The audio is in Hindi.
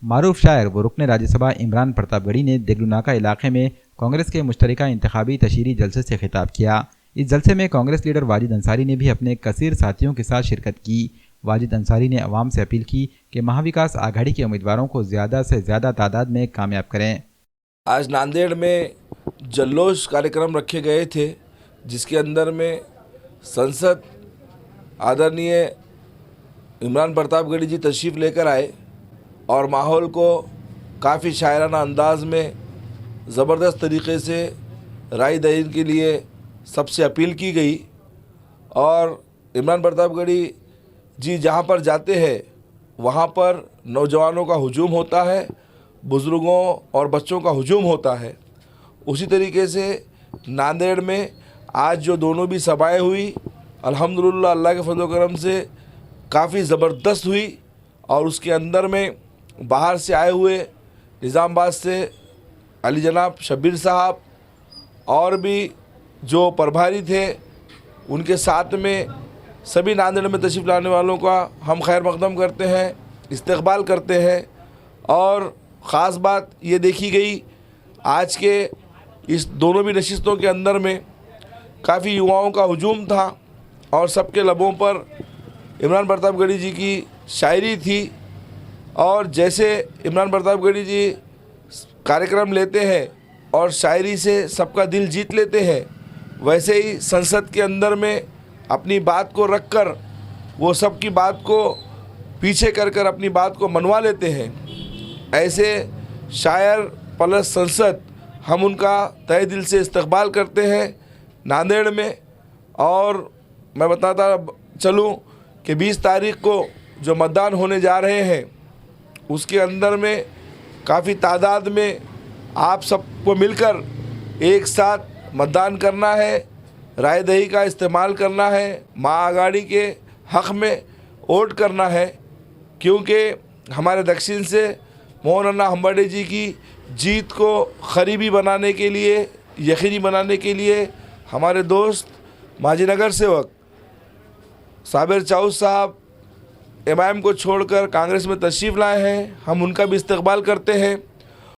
मारूफ शायर व रुकन राज्यसभा इमरान प्रतापगढ़ी ने देगलूनाका इलाके में कांग्रेस के मुश्तरका इंतखाबी तशहीरी जलसे से खिताब किया। इस जलसे में कांग्रेस लीडर वाजिद अंसारी ने भी अपने कसीर साथियों के साथ शिरकत की। वाजिद अंसारी ने अवाम से अपील की कि महाविकास आघाड़ी के उम्मीदवारों को ज़्यादा से ज़्यादा तादाद में कामयाब करें। आज नांदेड़ में जल्लोश कार्यक्रम रखे गए थे, जिसके अंदर में संसद आदरणीय इमरान प्रतापगढ़ी जी तशरीफ़ लेकर आए और माहौल को काफ़ी शायराना अंदाज में ज़बरदस्त तरीक़े से राय दही के लिए सबसे अपील की गई। और इमरान प्रतापगढ़ी जी जहाँ पर जाते हैं वहाँ पर नौजवानों का हुजूम होता है, बुज़ुर्गों और बच्चों का हुजूम होता है। उसी तरीके से नांदेड़ में आज जो दोनों भी सभाएँ हुई, अल्हम्दुलिल्लाह अल्लाह के फज़ल व करम से काफ़ी ज़बरदस्त हुई। और उसके अंदर में बाहर से आए हुए निज़ामाबाद से अली जनाब शब्बीर साहब और भी जो प्रभारी थे, उनके साथ में सभी नांदेड़ में तशरीफ़ लाने वालों का हम खैर मक़दम करते हैं, इस्तक़बाल करते हैं। और ख़ास बात ये देखी गई आज के इस दोनों भी नशिस्तों के अंदर में काफ़ी युवाओं का हुजूम था और सबके लबों पर इमरान प्रतापगढ़ी जी की शायरी थी। और जैसे इमरान प्रतापगढ़ी जी कार्यक्रम लेते हैं और शायरी से सबका दिल जीत लेते हैं, वैसे ही संसद के अंदर में अपनी बात को रखकर वो सबकी बात को पीछे कर अपनी बात को मनवा लेते हैं। ऐसे शायर प्लस संसद, हम उनका तहे दिल से इस्तक़बाल करते हैं नांदेड़ में। और मैं बताता चलूँ कि 20 तारीख़ को जो मतदान होने जा रहे हैं, उसके अंदर में काफ़ी तादाद में आप सबको मिलकर एक साथ मतदान करना है, राय दही का इस्तेमाल करना है, माँ आघाड़ी के हक़ में वोट करना है। क्योंकि हमारे दक्षिण से मोहन अन्ना हम्बर्डे जी की जीत को करीबी बनाने के लिए, यकीनी बनाने के लिए हमारे दोस्त माजी नगर सेवक साबिर चाउस साहब एमआईएम को छोड़कर कांग्रेस में तशरीफ़ लाए हैं। हम उनका भी इस्तक़बाल करते हैं।